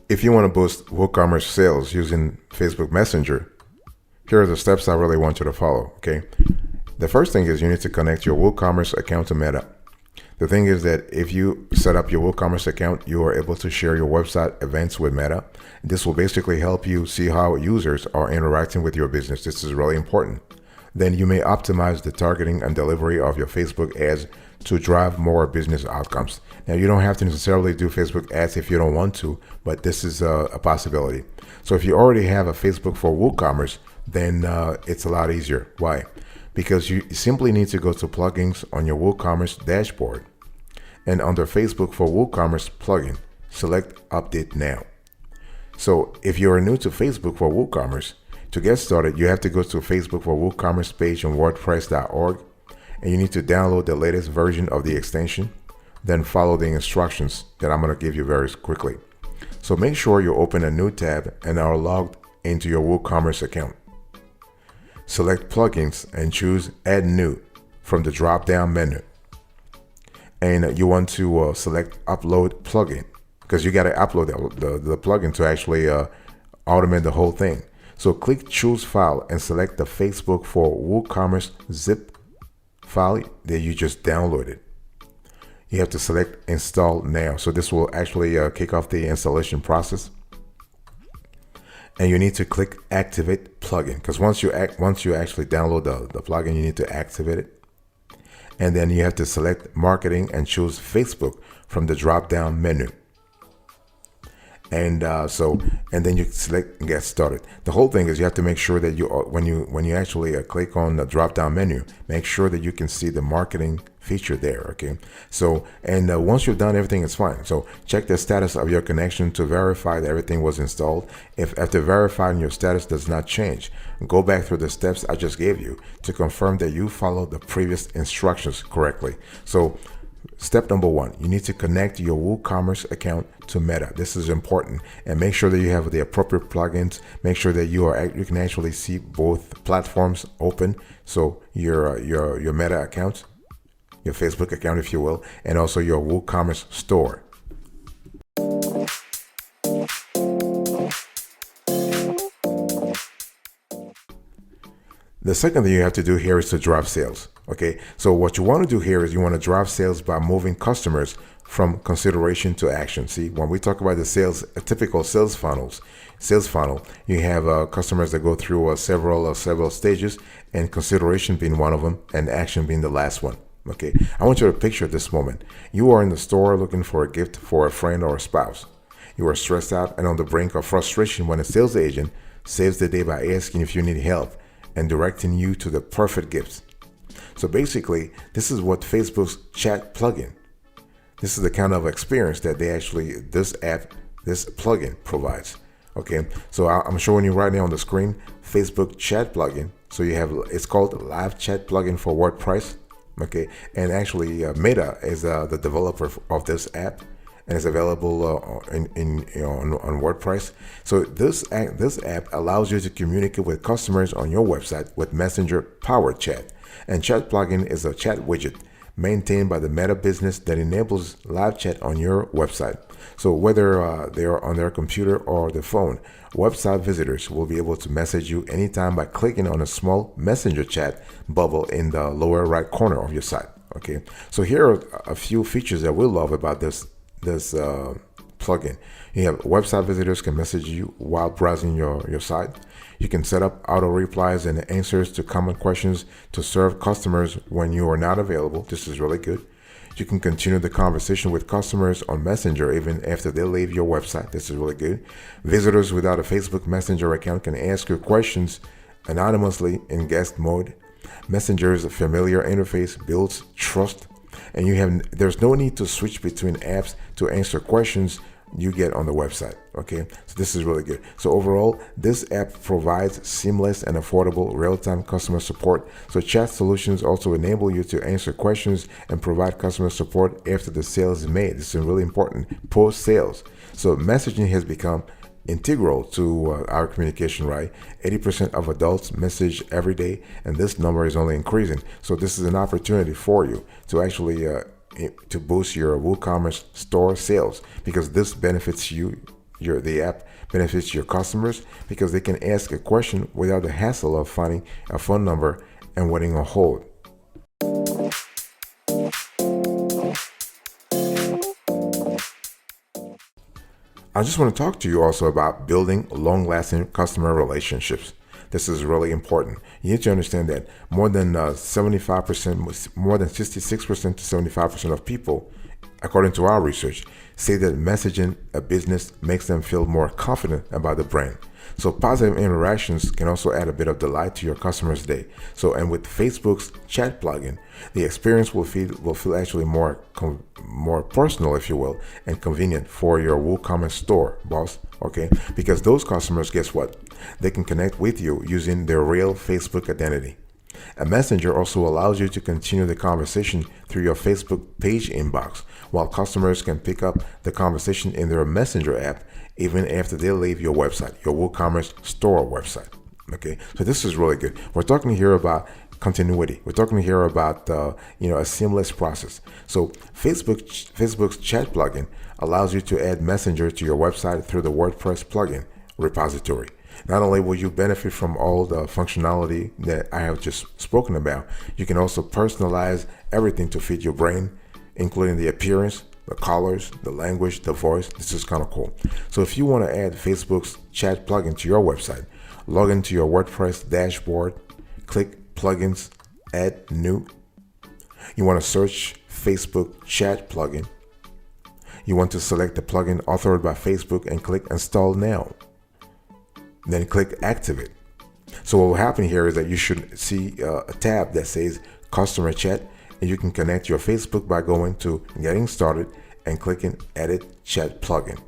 If you want to boost WooCommerce sales using Facebook Messenger, here are the steps I really want you to follow, okay? The first thing is you need to connect your WooCommerce account to Meta. The thing is that if you set up your WooCommerce account, you are able to share your website events with Meta. This will basically help you see how users are interacting with your business. This is really important. Then you may optimize the targeting and delivery of your Facebook ads to drive more business outcomes. Now, you don't have to necessarily do Facebook ads if you don't want to, but this is a possibility. So if you already have a Facebook for WooCommerce, then it's a lot easier. Why? Because you simply need to go to plugins on your WooCommerce dashboard, and under Facebook for WooCommerce plugin, select Update Now. So if you are new to Facebook for WooCommerce, to get started, you have to go to Facebook for WooCommerce page on WordPress.org, and you need to download the latest version of the extension, then follow the instructions that I'm going to give you very quickly. So make sure you open a new tab and are logged into your WooCommerce account. Select Plugins and choose Add New from the drop-down menu. And you want to select Upload Plugin, because you got to upload the plugin to actually automate the whole thing. So click Choose File and select the Facebook for WooCommerce zip file that you just downloaded. You have to select Install Now. So this will actually kick off the installation process. And you need to click Activate Plugin, because once you actually download the plugin, you need to activate it. And then you have to select Marketing and choose Facebook from the drop-down menu. And then you select Get Started. The whole thing is you have to make sure that when you actually click on the drop-down menu, make sure that you can see the marketing feature there. Okay. So once you've done everything, it's fine. So check the status of your connection to verify that everything was installed. If after verifying your status does not change, go back through the steps I just gave you to confirm that you followed the previous instructions correctly. So step number 1, you need to connect your WooCommerce account to Meta. This is important, and make sure that you have the appropriate plugins. Make sure that you can actually see both platforms open. So your Meta account, your Facebook account, if you will, and also your WooCommerce store. The second thing you have to do here is to drive sales. Okay, so what you want to do here is you want to drive sales by moving customers from consideration to action. See, when we talk about the sales, a typical sales funnel, you have customers that go through several stages, and consideration being one of them, and action being the last one. Okay, I want you to picture this moment. You are in the store looking for a gift for a friend or a spouse. You are stressed out and on the brink of frustration when a sales agent saves the day by asking if you need help and directing you to the perfect gifts. So basically, this is what Facebook's chat plugin. This is the kind of experience that this plugin provides. Okay, so I'm showing you right now on the screen, Facebook chat plugin. So it's called Live Chat Plugin for WordPress. Okay, and actually Meta is the developer of this app, and it's available on WordPress. So this app allows you to communicate with customers on your website with Messenger powered chat. And Chat Plugin is a chat widget maintained by the Meta business that enables live chat on your website. So whether they are on their computer or the phone, website visitors will be able to message you anytime by clicking on a small Messenger chat bubble in the lower right corner of your site. Okay, so here are a few features that we love about this plugin. You have website visitors can message you while browsing your site. You can set up auto replies and answers to common questions to serve customers when you are not available. This is really good. You can continue the conversation with customers on Messenger even after they leave your website. This is really good. Visitors without a Facebook Messenger account can ask you questions anonymously in guest mode. Messenger's familiar interface builds trust, and there's no need to switch between apps to answer questions you get on the website. Okay, so this is really good. So overall, this app provides seamless and affordable real-time customer support. So chat solutions also enable you to answer questions and provide customer support after the sale is made. This is really important post-sales. So messaging has become integral to our communication, right? 80% of adults message every day, and this number is only increasing. So this is an opportunity for you to actually to boost your WooCommerce store sales, because this benefits you the app benefits your customers because they can ask a question without the hassle of finding a phone number and waiting on hold. I just want to talk to you also about building long-lasting customer relationships. This is really important. You need to understand that more than 75%, more than 66% to 75% of people, according to our research, say that messaging a business makes them feel more confident about the brand. So positive interactions can also add a bit of delight to your customer's day. So, and with Facebook's chat plugin, the experience will feel actually more personal, if you will, and convenient for your WooCommerce store, boss. Okay, because those customers, guess what? They can connect with you using their real Facebook identity. A messenger also allows you to continue the conversation through your Facebook page inbox, while customers can pick up the conversation in their messenger app even after they leave your website, your WooCommerce store website. Okay, so this is really good. We're talking here about continuity. We're talking here about a seamless process. So Facebook's chat plugin allows you to add Messenger to your website through the WordPress plugin repository. Not only will you benefit from all the functionality that I have just spoken about, you can also personalize everything to fit your brain, including the appearance, the colors, the language, the voice. This is kind of cool. So if you want to add Facebook's chat plugin to your website, log into your WordPress dashboard, click Plugins, Add New. You want to search Facebook chat plugin. You want to select the plugin authored by Facebook and click Install Now. Then click Activate. So what will happen here is that you should see a tab that says Customer Chat, and you can connect your Facebook by going to Getting Started and clicking Edit Chat Plugin.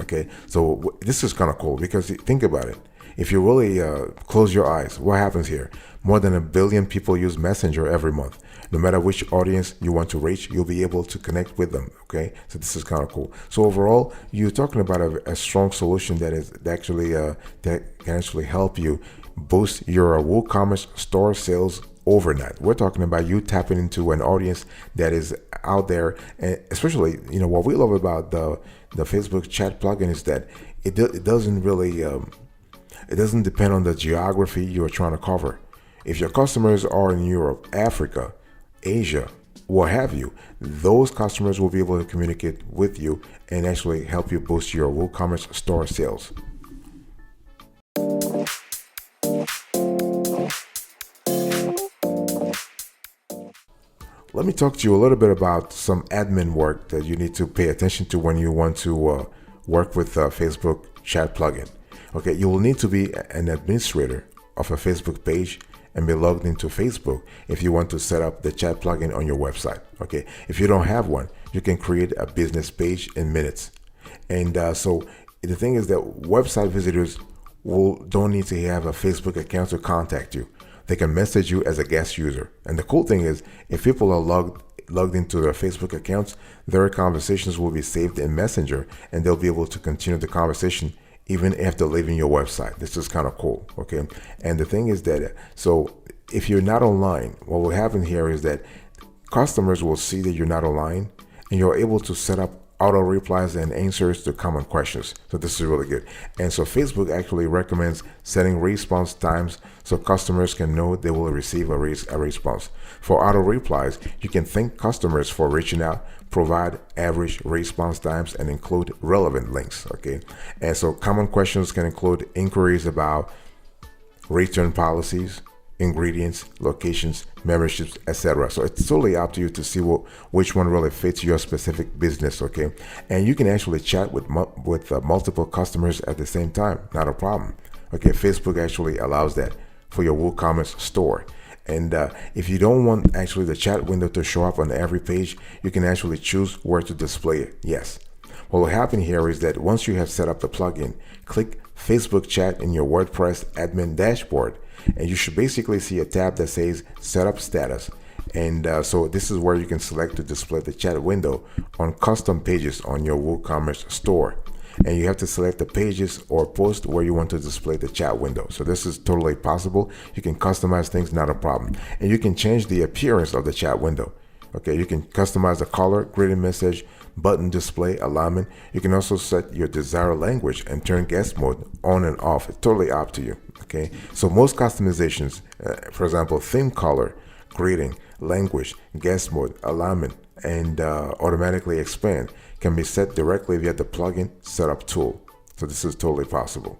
Okay, so this is kind of cool because think about it. If you really close your eyes, what happens here? More than 1 billion people use Messenger every month. No matter which audience you want to reach, you'll be able to connect with them. Okay, so this is kind of cool. So overall, you're talking about a strong solution that is actually that can actually help you boost your WooCommerce store sales overnight. We're talking about you tapping into an audience that is out there, and especially what we love about the Facebook chat plugin is that it doesn't really it doesn't depend on the geography you're trying to cover. If your customers are in Europe, Africa, Asia, what have you, those customers will be able to communicate with you and actually help you boost your WooCommerce store sales. Let me talk to you a little bit about some admin work that you need to pay attention to when you want to work with Facebook chat plugin. Okay, you will need to be an administrator of a Facebook page and be logged into Facebook if you want to set up the chat plugin on your website. Okay, if you don't have one, you can create a business page in minutes. And so the thing is that website visitors don't need to have a Facebook account to contact you. They can message you as a guest user. And the cool thing is, if people are logged into their Facebook accounts, their conversations will be saved in Messenger, and they'll be able to continue the conversation even after leaving your website. This is kind of cool, okay? And the thing is that, so if you're not online, what will happen here is that customers will see that you're not online, and you're able to set up auto replies and answers to common questions. So this is really good. And so Facebook actually recommends setting response times so customers can know they will receive a response. For auto replies, you can thank customers for reaching out, provide average response times, and include relevant links. Okay. And so common questions can include inquiries about return policies, ingredients, locations, memberships, etc. So it's totally up to you to see which one really fits your specific business. Okay, and you can actually chat with multiple customers at the same time. Not a problem. Okay, Facebook actually allows that for your WooCommerce store. And if you don't want actually the chat window to show up on every page, you can actually choose where to display it. Yes. What will happen here is that once you have set up the plugin, click Facebook chat in your WordPress admin dashboard, and you should basically see a tab that says Setup Status. And so this is where you can select to display the chat window on custom pages on your WooCommerce store. And you have to select the pages or post where you want to display the chat window. So this is totally possible. You can customize things, not a problem. And you can change the appearance of the chat window. Okay, you can customize the color, greeting message, button display alignment. You can also set your desired language and turn guest mode on and off. It's totally up to you. Okay, so most customizations, for example, theme color, greeting, language, guest mode, alignment, and automatically expand, can be set directly via the plugin setup tool. So this is totally possible.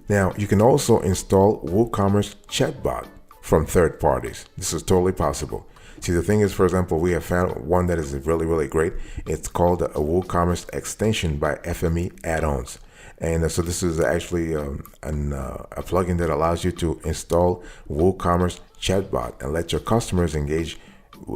Now, you can also install WooCommerce chatbot from third parties. This is totally possible. See, the thing is, for example, we have found one that is really, really great. It's called a WooCommerce extension by FME add-ons. And so this is actually a plugin that allows you to install WooCommerce chatbot and let your customers engage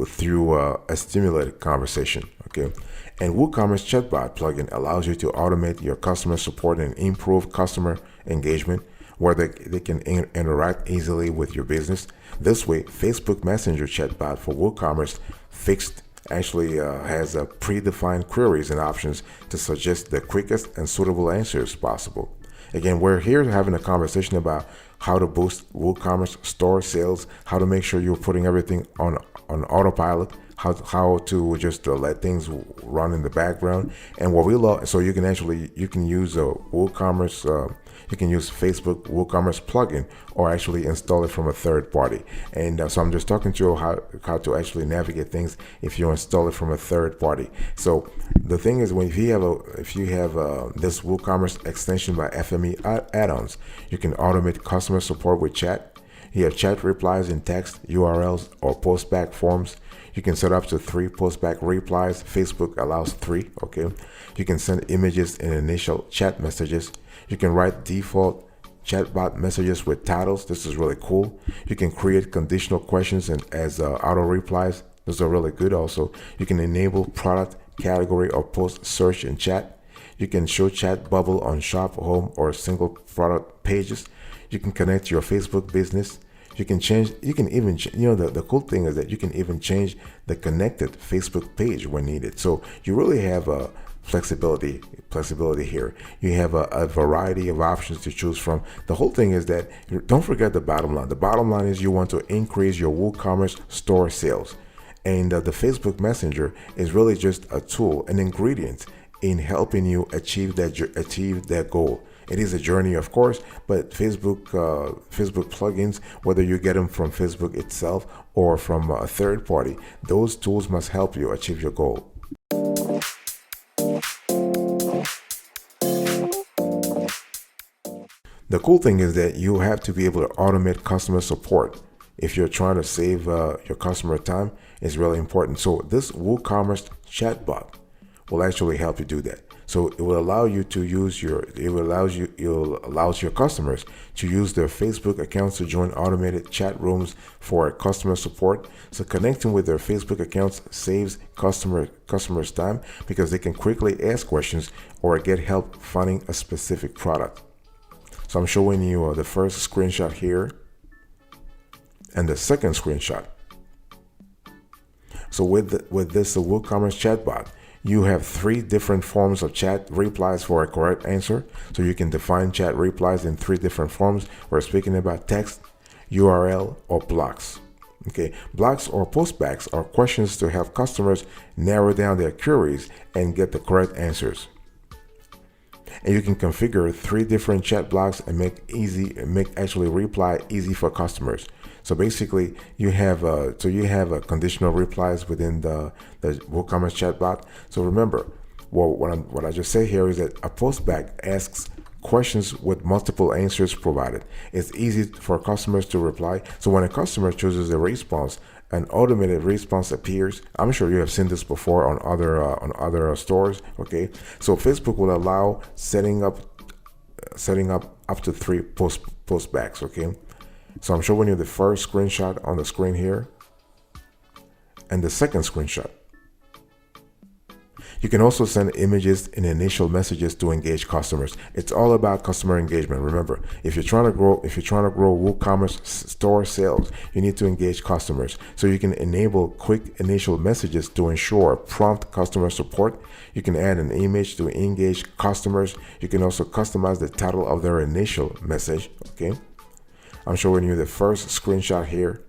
through a stimulated conversation. Okay, and WooCommerce chatbot plugin allows you to automate your customer support and improve customer engagement, where they can interact easily with your business. This way, Facebook Messenger chatbot for WooCommerce fixed actually has predefined queries and options to suggest the quickest and suitable answers possible. Again, we're here having a conversation about how to boost WooCommerce store sales, how to make sure you're putting everything on autopilot, how to just let things run in the background. And what we love, so you can use a WooCommerce, you can use Facebook WooCommerce plugin or actually install it from a third party. And so I'm just talking to you how to actually navigate things if you install it from a third party. So the thing is, if you have this WooCommerce extension by FME add-ons, you can automate customer support with chat. You have chat replies in text, URLs, or postback forms. You can set up to 3 postback replies. Facebook allows 3. Okay. You can send images in initial chat messages. You can write default chatbot messages with titles. This is really cool. You can create conditional questions and as auto replies. Those are really good also. You can enable product, category, or post search in chat. You can show chat bubble on shop, home, or single product pages. You can connect your Facebook business. You can even, the cool thing is that you can even change the connected Facebook page when needed. So you really have a flexibility here. You have a variety of options to choose from. The whole thing is that, don't forget the bottom line. The bottom line is you want to increase your WooCommerce store sales. And the Facebook Messenger is really just a tool, an ingredient in helping you achieve that goal. It is a journey, of course, but Facebook plugins, whether you get them from Facebook itself or from a third party, those tools must help you achieve your goal. The cool thing is that you have to be able to automate customer support. If you're trying to save your customer time, it's really important. So this WooCommerce chatbot will actually help you do that. So it will allow you to use it allows your customers to use their Facebook accounts to join automated chat rooms for customer support. So connecting with their Facebook accounts saves customers time because they can quickly ask questions or get help finding a specific product. So I'm showing you the first screenshot here and the second screenshot. So with this WooCommerce chatbot, you have 3 different forms of chat replies for a correct answer. So you can define chat replies in 3 different forms. We're speaking about text, URL, or blocks. Okay, blocks or postbacks are questions to help customers narrow down their queries and get the correct answers. And you can configure 3 different chat blocks and make actually reply easy for customers. So basically, you have conditional replies within the WooCommerce chatbot. So remember, what I just say here is that a postback asks questions with multiple answers provided. It's easy for customers to reply. So when a customer chooses a response, an automated response appears. I'm sure you have seen this before on other stores. Okay, so Facebook will allow setting up to 3 postbacks. Okay. So I'm showing you the first screenshot on the screen here and the second screenshot. You can also send images in initial messages to engage customers. It's all about customer engagement. Remember, if you're trying to grow WooCommerce store sales, you need to engage customers. So you can enable quick initial messages to ensure prompt customer support. You can add an image to engage customers. You can also customize the title of their initial message. Okay. I'm showing you the first screenshot here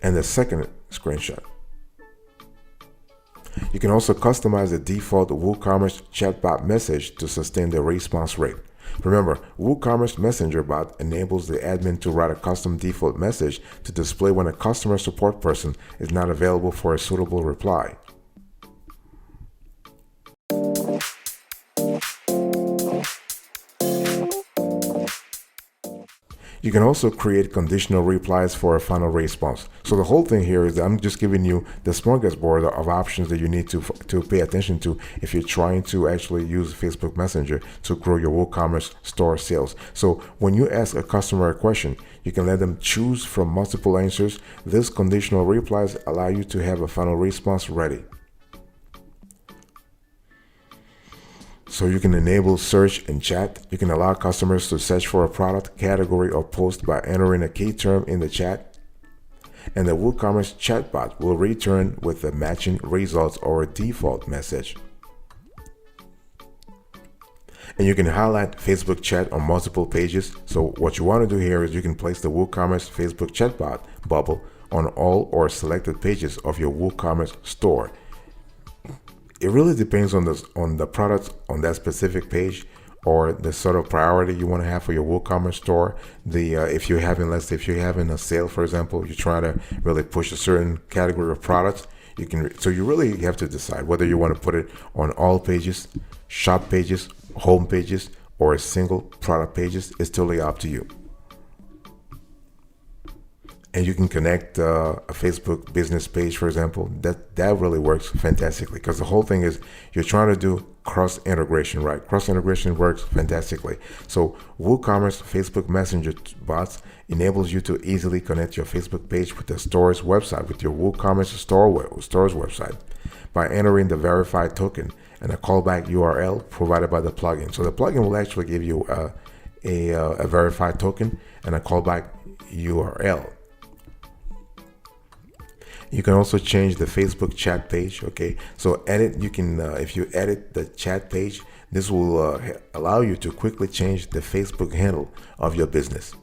and the second screenshot. You can also customize the default WooCommerce chatbot message to sustain the response rate. Remember, WooCommerce Messenger bot enables the admin to write a custom default message to display when a customer support person is not available for a suitable reply. You can also create conditional replies for a final response. So the whole thing here is that I'm just giving you the smorgasbord of options that you need to pay attention to if you're trying to actually use Facebook Messenger to grow your WooCommerce store sales. So when you ask a customer a question, you can let them choose from multiple answers. These conditional replies allow you to have a final response ready. So you can enable search and chat. You can allow customers to search for a product, category, or post by entering a key term in the chat. And the WooCommerce chatbot will return with the matching results or a default message. And you can highlight Facebook chat on multiple pages. So what you want to do here is you can place the WooCommerce Facebook chatbot bubble on all or selected pages of your WooCommerce store. It really depends on the product on that specific page, or the sort of priority you want to have for your WooCommerce store. If you're having, let's say, if you're having a sale, for example, you're trying to really push a certain category of products, so you really have to decide whether you want to put it on all pages, shop pages, home pages, or a single product pages. It's totally up to you. And you can connect a Facebook business page, for example. That really works fantastically, because the whole thing is you're trying to do cross integration, right? Cross integration works fantastically. So WooCommerce Facebook Messenger bots enables you to easily connect your Facebook page with the store's website, with your WooCommerce store's website, by entering the verified token and a callback URL provided by the plugin. So the plugin will actually give you a verified token and a callback URL. You can also change the Facebook chat page. Okay, so you can if you edit the chat page, this will allow you to quickly change the Facebook handle of your business.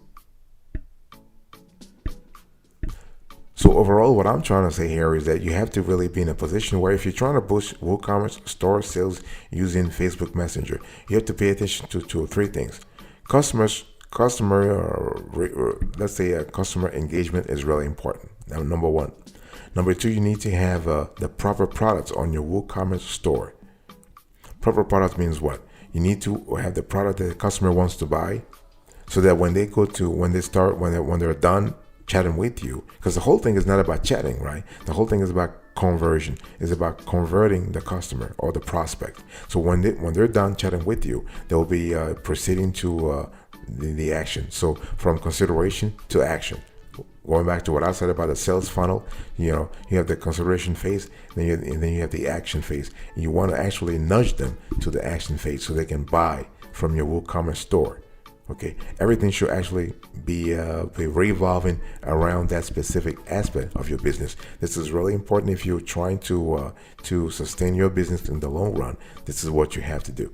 So overall, what I'm trying to say here is that you have to really be in a position where if you're trying to boost WooCommerce store sales using Facebook Messenger, you have to pay attention to 2 or 3 things. Let's say customer engagement is really important. Now, number 1. Number 2, you need to have the proper products on your WooCommerce store. Proper product means what? You need to have the product that the customer wants to buy, so that when they're done chatting with you, because the whole thing is not about chatting, right? The whole thing is about conversion. It's about converting the customer or the prospect. So when they're done chatting with you, they'll be proceeding to the action. So from consideration to action. Going back to what I said about the sales funnel, you have the consideration phase, and then you have the action phase. And you want to actually nudge them to the action phase so they can buy from your WooCommerce store. Okay, everything should actually be revolving around that specific aspect of your business. This is really important if you're trying to sustain your business in the long run. This is what you have to do.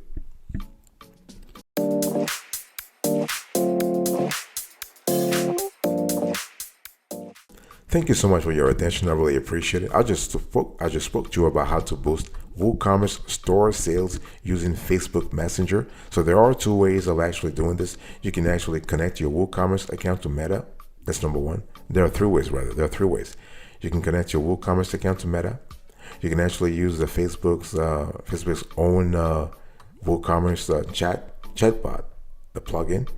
Thank you so much for your attention. I really appreciate it. I just spoke to you about how to boost WooCommerce store sales using Facebook Messenger. So there are 2 ways of actually doing this. You can actually connect your WooCommerce account to Meta. That's number 1. There are 3 ways, rather. There are 3 ways. You can connect your WooCommerce account to Meta. You can actually use the Facebook's own WooCommerce chatbot, the plugin.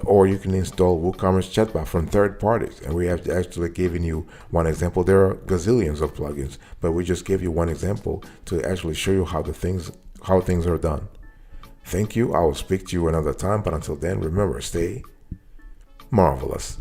Or you can install WooCommerce chatbot from third parties, and we have actually given you one example. There are gazillions of plugins, but we just gave you one example to actually show you how things are done. Thank you. I will speak to you another time, but until then, remember, stay marvelous.